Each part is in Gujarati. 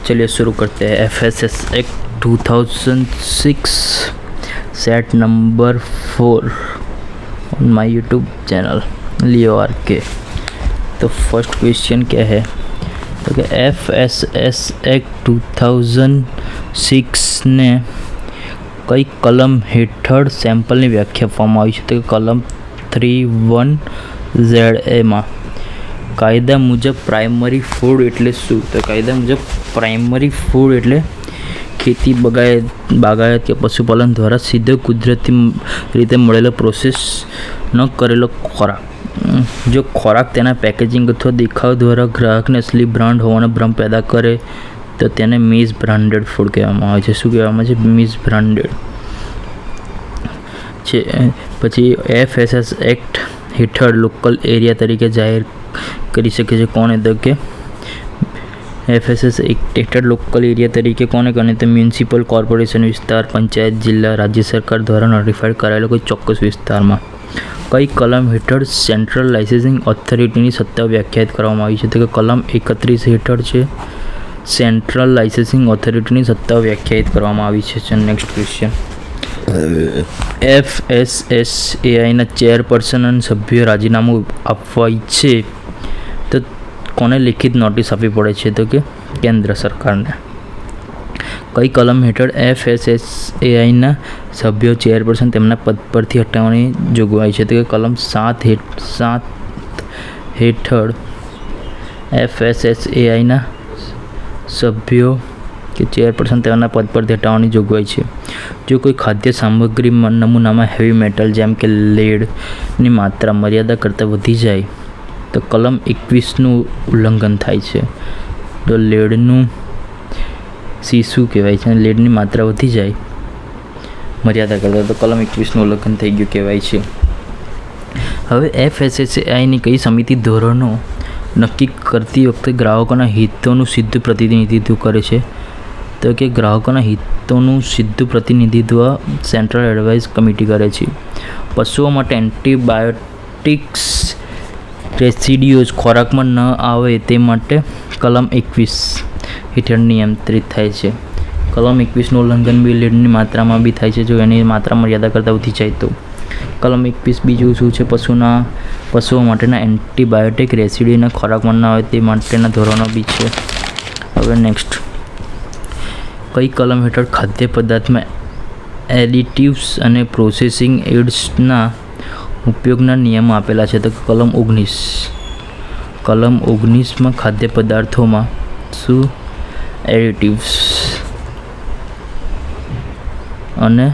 चलिए शुरू करते हैं। FSS act 2006 set number 4 on my YouTube channel Leo RK। तो फर्स्ट क्वेश्चन क्या है, तो कि FSS एक्ट 2006 ने कई कलम हेठળ સેમ્પલની વ્યાખ્યા આપવામાં આવી છે? તો કલમ 3(1)ZA માં કાયદા મુજબ પ્રાઇમરી ફૂડ એટલે શું? તો કાયદા મુજબ પ્રાઇમરી ફૂડ એટલે ખેતી બાગાયત કે પશુપાલન દ્વારા સીધો કુદરતી રીતે મળેલો પ્રોસેસ ન કરેલો ખોરાક. જો ખોરાક તેના પેકેજિંગ અથવા દેખાવ દ્વારા ગ્રાહકને અસલી બ્રાન્ડ હોવાનો ભ્રમ પેદા કરે તો તેને મિસ બ્રાન્ડેડ ફૂડ કહેવામાં આવે છે. શું કહેવામાં આવે છે? મિસ બ્રાન્ડેડ છે. પછી FSS એક્ટ હેઠળ લોકલ એરિયા તરીકે જાહેર કરી શકે છે કોને? તો કે FSS એક્ટ હેઠળ લોકલ એરિયા તરીકે કોને ગણે? તો મ્યુનિસિપલ કોર્પોરેશન વિસ્તાર, પંચાયત, જિલ્લા, રાજ્ય સરકાર દ્વારા નોટિફાઈડ કરાયેલો કોઈ ચોક્કસ વિસ્તારમાં. કઈ કલમ હેઠળ સેન્ટ્રલ લાઇસન્સિંગ ઓથોરિટીની સત્તા વ્યાખ્યાયિત કરવામાં આવી છે? તો કે કલમ 31 હેઠળ છે સેન્ટ્રલ લાઇસન્સિંગ ઓથોરિટીની સત્તા વ્યાખ્યાયિત કરવામાં આવી છે. નેક્સ્ટ ક્વેશ્ચન, FSSAIના ચેરપર્સન અને સભ્યો રાજીનામું આપવા ઈચ્છે તો કોને લિખિત નોટિસ આપવી પડે છે? તો કે કેન્દ્ર સરકારને. કઈ કલમ હેઠળ FSSAIના સભ્યો ચેરપર્સન તેમના પદ પરથી હટાવવાની જોગવાઈ છે? તો કે કલમ 7 હેઠળ FSSAIના સભ્યો કે ચેરપર્સન તેમના પદ પરથી હટાવવાની જોગવાઈ છે. જો કોઈ ખાદ્ય સામગ્રી નમૂનામાં હેવી મેટલ જેમ કે લેડની માત્રા મર્યાદા કરતાં વધી જાય તો કલમ 21નું ઉલ્લંઘન થાય છે. તો લેડનું શું કહેવાય છે? લેડની માત્રા વધી જાય મર્યાદા કરતાં તો કલમ 21નું ઉલ્લંઘન થઈ ગયું કહેવાય છે. હવે FSSAIની કઈ સમિતિ ધોરણો નક્કી કરતી વખતે ગ્રાહકોના હિતોનું સીધું પ્રતિનિધિત્વ કરે છે? તો કે ગ્રાહકોના હિતોનું સીધું પ્રતિનિધિત્વ સેન્ટ્રલ એડવાઇઝ કમિટી કરે છે. પશુઓ માટે એન્ટીબાયોટિક્સ રેસિડ્યુઝ ખોરાકમાં ન આવે તે માટે કલમ 21 હેઠળ નિયંત્રિત થાય છે. કલમ 21નું ઉલ્લંઘન બી લેડની માત્રામાં બી થાય છે જો એની માત્રા મર્યાદા કરતાં વધી જાય તો. કલમ 21 બીજું શું છે? પશુઓ માટેના એન્ટીબાયોટિક રેસિડ્યુના ખોરાકમાં ન આવે તે માટેના ધોરણો બી છે. હવે નેક્સ્ટ, કઈ કલમ હેઠળ ખાદ્ય પદાર્થમાં એડિટિવ્સ અને પ્રોસેસિંગ એડ્સના ઉપયોગના નિયમો આપેલા છે? તો કલમ 19. કલમ 19માં ખાદ્ય પદાર્થોમાં શું એડિટિવ્સ અને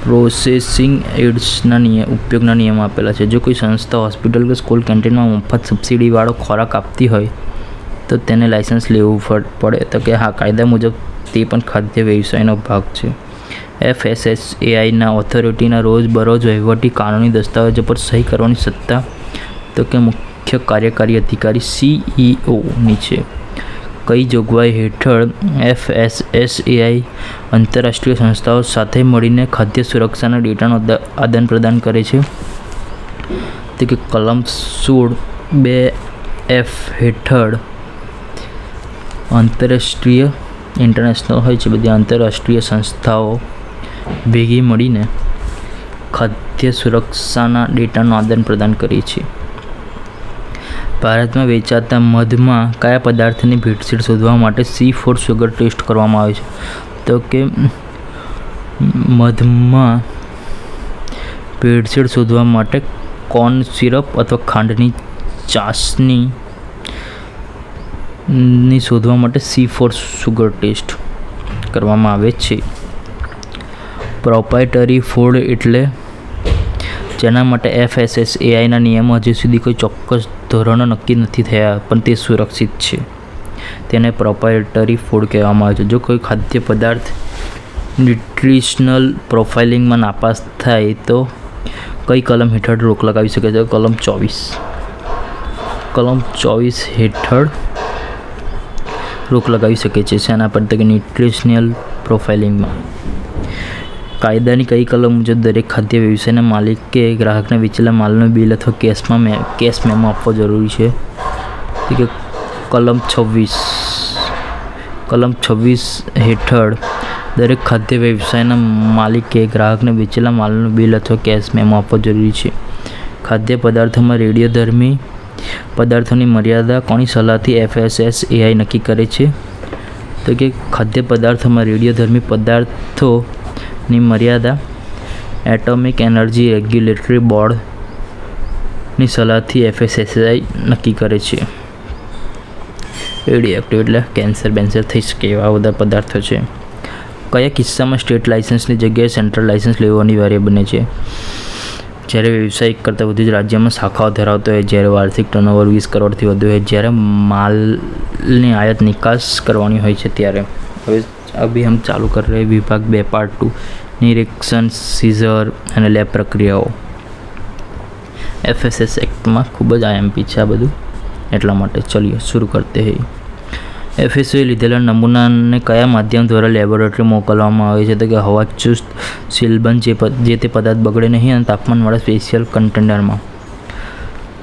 પ્રોસેસિંગ એડ્સના ઉપયોગના નિયમો આપેલા છે. જો કોઈ સંસ્થા હોસ્પિટલ કે સ્કૂલ કેન્ટીનમાં મફત સબસિડીવાળો ખોરાક આપતી હોય તો તેને લાઇસન્સ લેવું પડે? તો કે હા, કાયદા મુજબ તે પણ ખાદ્ય વ્યવસાયનો ભાગ છે. FSSAIના ઓથોરિટીના રોજબરોજ વહીવટી કાનૂની દસ્તાવેજો પર સહી કરવાની સત્તા તો કે મુખ્ય કાર્યકારી અધિકારી CEOની છે. કઈ જોગવાઈ હેઠળ FSSAI આંતરરાષ્ટ્રીય સંસ્થાઓ સાથે મળીને ખાદ્ય સુરક્ષાના ડેટાનું આદાન પ્રદાન કરે છે? તો કે કલમ 16(2)F હેઠળ આંતરરાષ્ટ્રીય ઇન્ટરનેશનલ હોય છે બધી આંતરરાષ્ટ્રીય સંસ્થાઓ ભેગી મળીને ખાદ્ય સુરક્ષાના ડેટાનું આદાન પ્રદાન કરે છે. ભારતમાં વેચાતા મધમાં કયા પદાર્થની ભેળસેળ શોધવા માટે C4 સુગર ટેસ્ટ કરવામાં આવે છે? તો કે મધમાં ભેળસેળ શોધવા માટે કોર્ન સિરપ અથવા ખાંડની ચાસણી શોધવા માટે C4 સુગર ટેસ્ટ કરવામાં આવે છે. પ્રોપ્રાઇટરી ફૂડ એટલે જેના માટે FSSAIના નિયમો હજુ સુધી કોઈ ચોક્કસ ધોરણો નક્કી નથી થયા પણ તે સુરક્ષિત છે તેને પ્રોપ્રાઇટરી ફૂડ કહેવામાં આવે છે. જો કોઈ ખાદ્ય પદાર્થ ન્યુટ્રિશનલ પ્રોફાઇલિંગમાં નાપાસ થાય તો કઈ કલમ હેઠળ રોક લગાવી શકે છે? કલમ 24. કલમ 24 હેઠળ રોક લગાવી શકે છે શેના પર? તો કે ન્યુટ્રિશનલ પ્રોફાઇલિંગમાં. કાયદાની કઈ કલમ મુજબ દરેક ખાદ્ય વ્યવસાયના માલિકે ગ્રાહકને વેચેલા માલનું બિલ અથવા કેશ મેમો આપવો જરૂરી છે? કે કલમ 26 હેઠળ દરેક ખાદ્ય વ્યવસાયના માલિકે ગ્રાહકને વેચેલા માલનું બિલ અથવા કેશ મેમો આપવો જરૂરી છે. ખાદ્ય પદાર્થોમાં રેડિયોધર્મી પદાર્થોની મર્યાદા કોની સલાહથી FSSAI નક્કી કરે છે? તો કે ખાદ્ય પદાર્થોમાં રેડિયોધર્મી પદાર્થોની મર્યાદા એટોમિક એનર્જી રેગ્યુલેટરી બોર્ડની સલાહથી FSSAI નક્કી કરે છે. રેડિયોએક્ટિવ એટલે કેન્સર થઈ શકે એવા બધા પદાર્થો છે. કયા કિસ્સામાં સ્ટેટ લાઇસન્સની જગ્યાએ સેન્ટ્રલ લાઇસન્સ લેવું અનિવાર્ય બને છે? જ્યારે વ્યવસાય એક કરતાં વધુ રાજ્યમાં શાખાઓ ધરાવતો હોય, જ્યારે વાર્ષિક ટર્નઓવર 20 કરોડથી વધુ હોય, જ્યારે માલની આયાત નિકાસ કરવાની હોય છે ત્યારે. હવે અભી હમ ચાલુ કર રહે વિભાગ 2 પાર્ટ 2 નિરીક્ષણ, સીઝર અને લેબ પ્રક્રિયાઓ. FSS એક્ટમાં ખૂબ જ IMP છે આ બધું, એટલા માટે ચલિए શરૂ કરતે હૈ. FSSAI લીધેલા નમૂનાને કયા માધ્યમ દ્વારા લેબોરેટરી મોકલવામાં આવે છે? તો કે હવા ચુસ્ત સીલબંધ જે તે પદાર્થ બગડે નહીં અને તાપમાનવાળા સ્પેશિયલ કન્ટેનરમાં.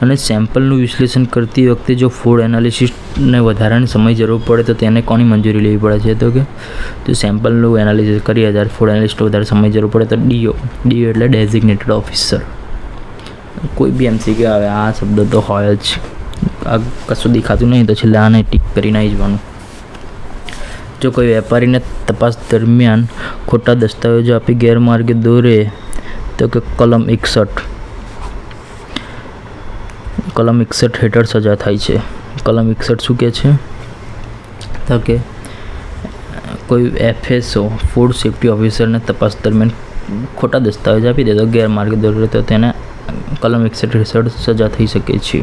અને સેમ્પલનું વિશ્લેષણ કરતી વખતે જો ફૂડ એનાલિસિસ્ટને વધારાનો સમય જરૂર પડે તો તેને કોની મંજૂરી લેવી પડે છે? તો કે જો સેમ્પલનું એનાલિસિસ કરીએ ત્યારે ફૂડ એનાલિસ્ટ વધારે સમય જરૂર પડે તો DO એટલે ડેઝિગ્નેટેડ ઓફિસર. કોઈ બી MCQ આવે આ શબ્દ તો હોય જ. આ કશું દેખાતું નહીં તો છેલ્લે આને ટીક કરીને આવી જવાનું. જો કોઈ વેપારીને તપાસ દરમિયાન ખોટા દસ્તાવેજો આપી ગેરમાર્ગે દોરે તો કે કલમ 61 હેઠળ સજા થાય છે. કલમ 61 શું કહે છે? તો કે કોઈ FSO ફૂડ સેફ્ટી ઓફિસરને તપાસ દરમિયાન ખોટા દસ્તાવેજ આપી દે તો ગેરમાર્ગે દોરે તો તેને કલમ 61 હેઠળ સજા થઈ શકે છે.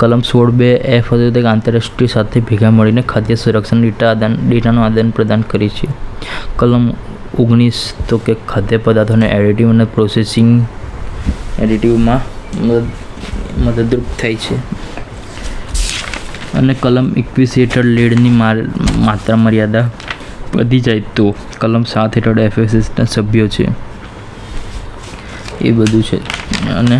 કલમ 16(2)F હતું તે આંતરરાષ્ટ્રીય સાથે ભેગા મળીને ખાદ્ય સુરક્ષાના ડેટાનું આદાન પ્રદાન કરે છે. કલમ 19 તો કે ખાદ્ય પદાર્થોને એડિટિવ અને પ્રોસેસિંગ એડિટિવમાં મદદરૂપ થાય છે. અને કલમ 21 હેઠળ લેડની માત્રા મર્યાદા વધી જાય તો કલમ 7 હેઠળ FSSના સભ્યો છે. એ બધું છે. અને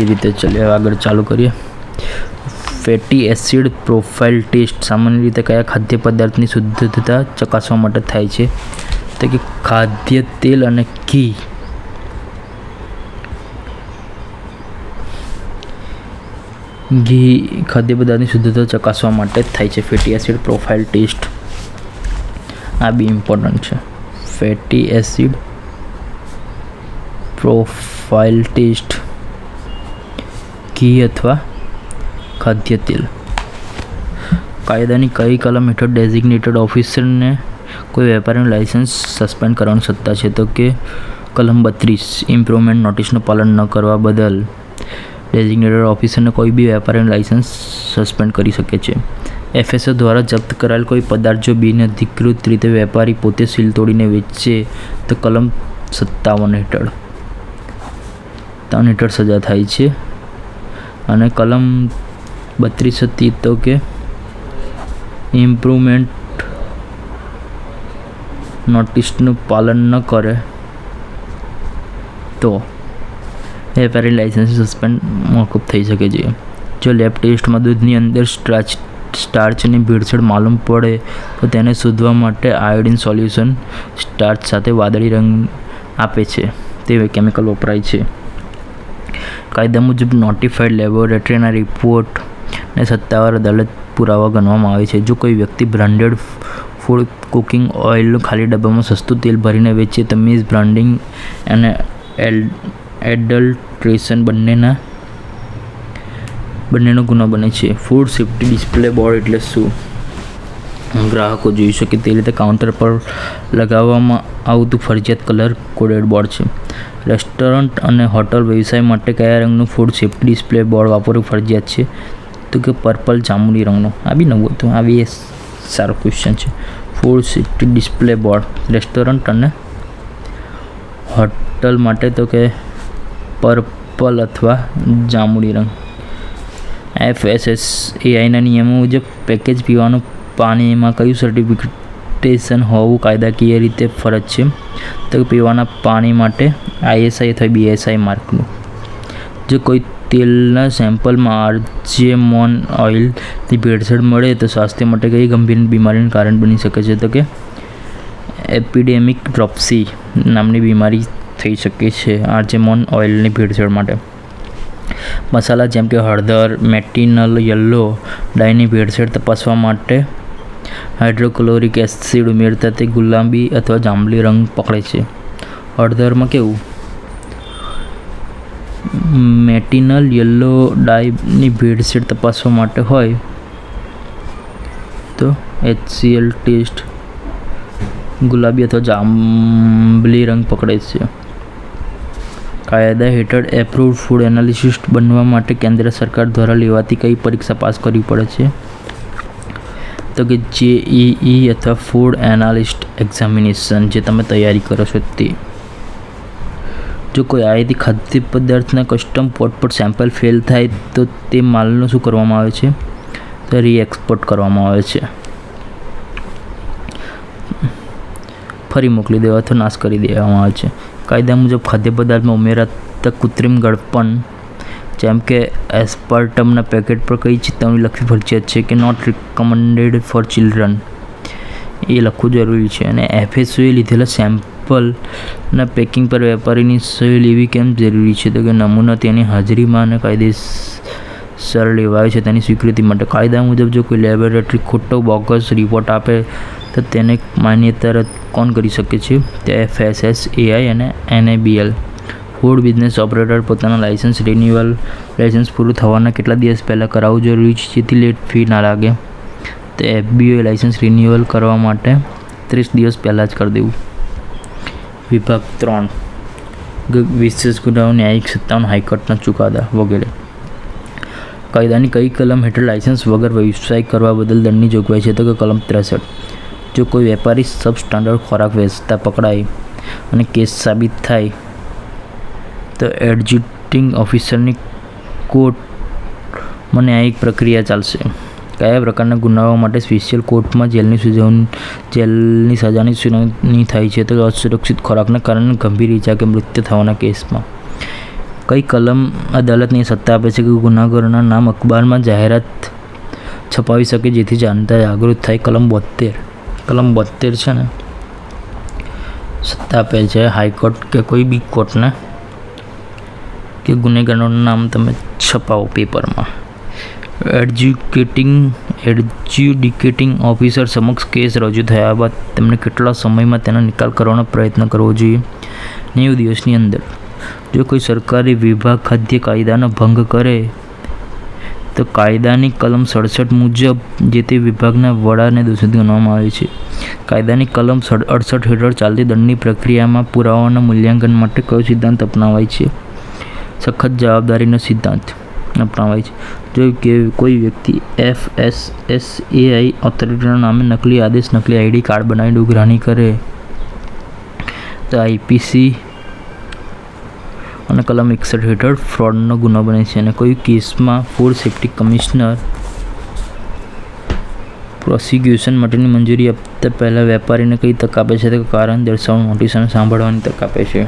એ રીતે ચાલીએ આગળ ચાલુ કરીએ. ફેટી એસિડ પ્રોફાઇલ ટેસ્ટ સામાન્ય રીતે કયા ખાદ્ય પદાર્થની શુદ્ધતા ચકાસવા માટે થાય છે? તો કે ખાદ્ય તેલ અને ઘી. ખાદ્ય પદાર્થની શુદ્ધતા ચકાસવા માટે જ થાય છે ફેટી એસિડ પ્રોફાઇલ ટેસ્ટ. આ બી ઇમ્પોર્ટન્ટ છે. ફેટી એસિડ પ્રોફાઇલ ટેસ્ટ ઘી અથવા ખાદ્ય તેલ. કાયદાની કઈ કલમ હેઠળ ડેઝિગ્નેટેડ ઓફિસરને કોઈ વેપારીનું લાઇસન્સ સસ્પેન્ડ કરવાની સત્તા છે? તો કે કલમ 32 ઇમ્પ્રુવમેન્ટ નોટિસનું પાલન ન કરવા બદલ ડેઝિગ્નેટેડ ઓફિસરને કોઈ બી વેપારીનું લાઇસન્સ સસ્પેન્ડ કરી શકે છે. FSO દ્વારા જપ્ત કરાયેલ કોઈ પદાર્થ જો બિનઅધિકૃત રીતે વેપારી પોતે સીલ તોડીને વેચે તો કલમ 57 હેઠળ 3 હેઠળ સજા થાય છે. અને કલમ 32 હતી તો કે ઇમ્પ્રુવમેન્ટ નોટિસનું પાલન ન કરે તો વેપારી લાઇસન્સ સસ્પેન્ડ મોકૂફ થઈ શકે છે. જો લેબ ટેસ્ટમાં દૂધની અંદર સ્ટાર્ચની ભેળસેળ માલુમ પડે તો તેને શોધવા માટે આયોડિન સોલ્યુશન સ્ટાર્ચ સાથે વાદળી રંગ આપે છે તે કેમિકલ વપરાય છે. કાયદા મુજબ નોટિફાઈડ લેબોરેટરીના રિપોર્ટને સત્તાવાર અદાલત પુરાવા ગણવામાં આવે છે. જો કોઈ વ્યક્તિ બ્રાન્ડેડ ફૂડ કુકિંગ ઓઇલનું ખાલી ડબ્બામાં સસ્તું તેલ ભરીને વેચે તો મિસ બ્રાન્ડિંગ અને એડલ્ટ્રેશન બંનેનો ગુનો બને છે. ફૂડ સેફ્ટી ડિસ્પ્લે બોર્ડ એટલે શું? ગ્રાહકો જોઈ શકે તે રીતે કાઉન્ટર પર લગાવવામાં આવતું ફરજિયાત કલર કોડેડ બોર્ડ છે. રેસ્ટોરન્ટ અને હોટલ વ્યવસાય માટે કયા રંગનું ફૂડ સેફ્ટી ડિસ્પ્લે બોર્ડ વાપરવું ફરજિયાત છે? તો કે પર્પલ જાંબુની રંગનું. આ બી નવું હતું. આ બી સારો ક્વેશ્ચન છે. Food safety display board restaurant અને હોટલ માટે તો કે પર્પલ અથવા જાંબુની રંગ. FSSAIના નિયમો મુજબ પેકેજ પીવાનું પાણીમાં કયું સર્ટિફિકેશન હોવું કાયદાકીય રીતે ફરજ છે? તો પીવાના પાણી માટે ISI અથવા BSI માર્કનું. જો કોઈ તેલના સેમ્પલમાં આર્જેમોન ઓઇલની ભેળસેળ મળે તો સ્વાસ્થ્ય માટે કઈ ગંભીર બીમારીનું કારણ બની શકે છે? તો કે એપિડેમિક ડ્રોપ્સી નામની બીમારી થઈ શકે છે આર્જેમોન ઓઇલની ભેળસેળ માટે. મસાલા જેમ કે હળદર, મેટિનલ યલો ડાયની ભેળસેળ તપાસવા માટે હાઇડ્રોક્લોરિક એસિડ ઉમેરતા તે ગુલાબી અથવા જાંબલી રંગ પકડે છે. હળદરમાં કેવું મેટિનલ યલો ડાયની ભેળસેળ તપાસવા માટે હોય તો HCl ટેસ્ટ ગુલાબી અથવા જાંબલી રંગ પકડે છે. કાયદા હેઠળ એપ્રુવ્ડ ફૂડ એનાલિસ્ટ બનવા માટે કેન્દ્ર સરકાર દ્વારા લેવાતી કઈ પરીક્ષા પાસ કરવી પડે છે? તો કે JEE અથવા ફૂડ એનાલિસ્ટ એક્ઝામિનેશન, જે તમે તૈયારી કરો છો તે. જો કોઈ આયાતી ખાદ્ય પદાર્થના કસ્ટમ પોર્ટ પર સેમ્પલ ફેલ થાય તો તે માલનું શું કરવામાં આવે છે? તો રીએક્સપોર્ટ કરવામાં આવે છે, ફરી મોકલી દેવા અથવા નાશ કરી દેવામાં આવે છે. કાયદા મુજબ ખાદ્ય પદાર્થમાં ઉમેરાતા કૃત્રિમ ગળપણ જેમ કે એસ્પાર્ટમના પેકેટ પર કઈ ચેતવણી લખવી ફરજિયાત છે? કે નોટ રિકમેન્ડેડ ફોર ચિલ્ડ્રન, એ લખવું જરૂરી છે. અને FSOએ લીધેલા સેમ્પલના પેકિંગ પર વેપારીની સહી લેવી કેમ જરૂરી છે? તો કે નમૂના તેની હાજરીમાં અને કાયદેસર લેવાય છે તેની સ્વીકૃતિ માટે. કાયદા મુજબ જો કોઈ લેબોરેટરી ખોટો બોગસ રિપોર્ટ આપે તો તેને માન્યતા રદ કોણ કરી શકે છે? તે FSSAI અને NABL. ફૂડ બિઝનેસ ઓપરેટર પોતાના લાયસન્સ પૂરું થવાના કેટલા દિવસ પહેલાં કરાવવું જરૂરી છે જેથી લેટ ફી ના લાગે? તો FBOએ લાયસન્સ રિન્યુઅલ કરવા માટે 30 દિવસ પહેલાં જ કરી દેવું. વિભાગ 3 વિશેષ ગુનાઓ ન્યાયિક સત્તાઓના હાઈકોર્ટના ચુકાદા વગેરે. કાયદાની કઈ કલમ હેઠળ લાયસન્સ વગર વ્યવસાય કરવા બદલ દંડની જોગવાઈ છે? તો કે કલમ 63. જો કોઈ વેપારી સબસ્ટાન્ડર્ડ ખોરાક વેચતા પકડાય અને કેસ સાબિત થાય તો એડજ્યુડિંગ ઓફિસરની કોર્ટમાં ન્યાયિક પ્રક્રિયા ચાલશે. કયા પ્રકારના ગુનાઓ માટે સ્પેશિયલ કોર્ટમાં જેલની સજાની સુનાવણી થાય છે? તો અસુરક્ષિત ખોરાકના કારણે ગંભીર ઇજા કે મૃત્યુ થવાના કેસમાં. કઈ કલમ અદાલતની સત્તા આપે છે કે ગુનાખોરના નામ અખબારમાં જાહેરાત છપાવી શકે જેથી જનતા જાગૃત થાય? કલમ 72. કલમ 72 છે ને સત્તા આપે છે હાઈકોર્ટ કે કોઈ બી કોર્ટને કે ગુનેગારોનું નામ તમે છપાવો પેપરમાં. એડજ્યુડિકેટિંગ ઓફિસર સમક્ષ કેસ રજૂ થયા બાદ તેમને કેટલા સમયમાં તેનો નિકાલ કરવાનો પ્રયત્ન કરવો જોઈએ? 90 દિવસની અંદર. જો કોઈ સરકારી વિભાગ ખાદ્ય કાયદાનો ભંગ કરે તો કાયદાની કલમ 67 મુજબ જે તે વિભાગના વડાને દોષિત ગણવામાં આવે છે. કાયદાની કલમ 68 હેઠળ ચાલતી દંડની પ્રક્રિયામાં પુરાવાના મૂલ્યાંકન માટે કયો સિદ્ધાંત અપનાવાય છે? સખત જવાબદારીનો સિદ્ધાંત અપનાવાય છે. જો કે કોઈ વ્યક્તિ FSSAI ઓથોરિટીના નામે નકલી આદેશ, નકલી ID કાર્ડ બનાવીને ઉઘરાણી કરે તો IPC અને કલમ 61 હેઠળ ફ્રોડનો ગુનો બને છે. અને કોઈ કેસમાં ફૂડ સેફ્ટી કમિશનર પ્રોસિક્યુશન માટેની મંજૂરી આપતા પહેલાં વેપારીને કઈ તક આપે છે? તો કારણ દર્શાવવાનું નોટિસ અને સાંભળવાની તક આપે છે.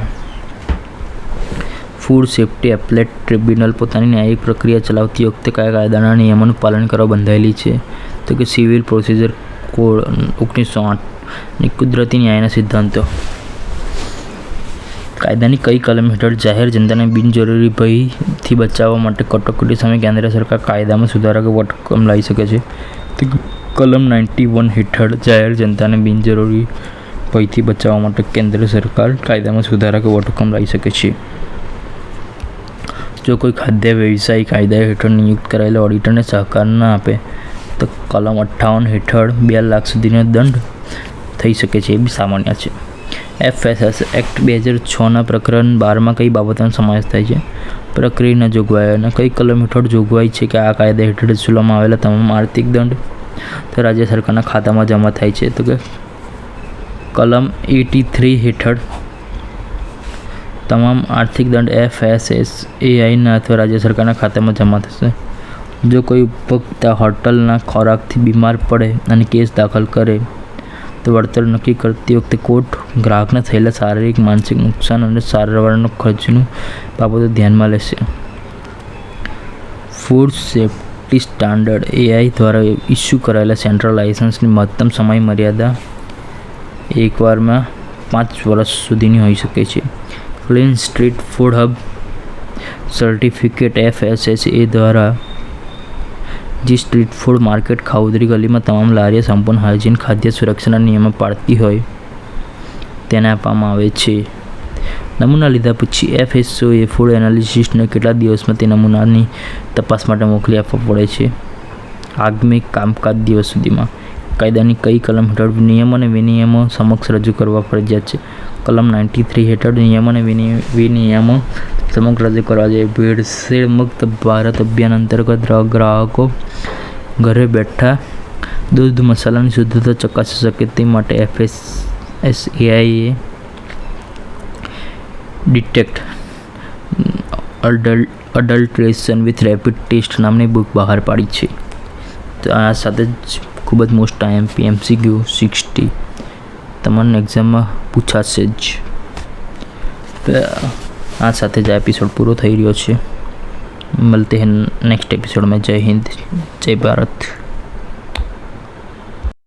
ફૂડ સેફ્ટી એપેલેટ ટ્રિબ્યુનલ પોતાની ન્યાયિક પ્રક્રિયા ચલાવતી વખતે કયા કાયદાના નિયમોનું પાલન કરવા બંધાયેલી છે? તો કે સિવિલ પ્રોસિજર કોડ 1908 અને કુદરતી ન્યાયના સિદ્ધાંતો. કાયદાની કઈ કલમ હેઠળ જાહેર જનતાને બિનજરૂરી ભયથી બચાવવા માટે કટોકટી સામે કેન્દ્ર સરકાર કાયદામાં સુધારા કે વટહુકમ લાવી શકે છે? તો કલમ 91 હેઠળ જાહેર જનતાને બિનજરૂરી ભયથી બચાવવા માટે કેન્દ્ર સરકાર કાયદામાં સુધારા કે વટહુકમ લાવી શકે છે. જો કોઈ ખાદ્ય વ્યવસાયી કાયદા હેઠળ નિયુક્ત કરાયેલા ઓડિટરને સહકાર ન આપે તો કલમ 58 હેઠળ 2 લાખ સુધીનો દંડ થઈ શકે છે. એ બી સામાન્ય છે. FSS એક્ટ 2006ના પ્રકરણ 12માં કઈ બાબતોનો સમાવેશ થાય છે? પ્રક્રિયાના જોગવાઈઓ. અને કઈ કલમ હેઠળ જોગવાઈ છે કે આ કાયદા હેઠળ વસૂલવામાં આવેલા તમામ આર્થિક દંડ તો રાજ્ય સરકારના ખાતામાં જમા થાય છે? તો કે કલમ 83 હેઠળ તમામ આર્થિક દંડ FSSAIના અથવા રાજ્ય સરકારના ખાતામાં જમા થશે. જો કોઈ ઉપભોક્તા હોટલના ખોરાકથી બીમાર પડે અને કેસ દાખલ કરે તો વળતર નક્કી કરતી વખતે કોર્ટ ગ્રાહકને થયેલા શારીરિક, માનસિક નુકસાન અને સારવારના ખર્ચનું બાબતો ધ્યાનમાં લેશે. ફૂડ સેફ્ટી સ્ટાન્ડર્ડ AI દ્વારા ઇસ્યુ કરાયેલા સેન્ટ્રલ લાઇસન્સની મહત્તમ સમય મર્યાદા એકવારમાં 5 વર્ષ સુધીની હોઈ શકે છે. Clean street food hub certificate FSSA દ્વારા જે સ્ટ્રીટ ફૂડ માર્કેટ ખાઉધરી ગલીમાં તમામ લારીઓ સંપૂર્ણ હાઇજીન ખાદ્ય સુરક્ષાના નિયમો પાળતી હોય તેને આપવામાં આવે છે. નમૂના લીધા પછી FSOએ ફૂડ એનાલિસ્ટને કેટલા દિવસમાં તે નમૂનાની તપાસ માટે મોકલી આપવા પડે છે. આગામી કામકાજ દિવસ સુધીમાં. કાયદાની કઈ કલમ હેઠળ નિયમો અને વિનિયમો સમક્ષ રજૂ કરવા ફરજિયાત છે? કલમ 93 હેઠળ નિયમો અને વિનિયમો સમક્ષ રજૂ કરવા જોઈએ. ભેળસેળ મુક્ત ભારત અભિયાન અંતર્ગત ગ્રાહકો ઘરે બેઠા દૂધ મસાલાની શુદ્ધતા ચકાસી શકે તે માટે FSSAIએ ડિટેક્ટ અડલ્ટ્રેશન વિથ રેપિડ ટેસ્ટ નામની બુક બહાર પાડી છે. તો આ સાથે જ ખૂબ જ મોસ્ટ MCQ 60 તમારા એક્ઝામમાં પૂછાશે જ. આ સાથે જ આ એપિસોડ પૂરો થઈ રહ્યો છે. મળते हैं नेक्स्ट एपिसोड में. जय हिंद, जय भारत.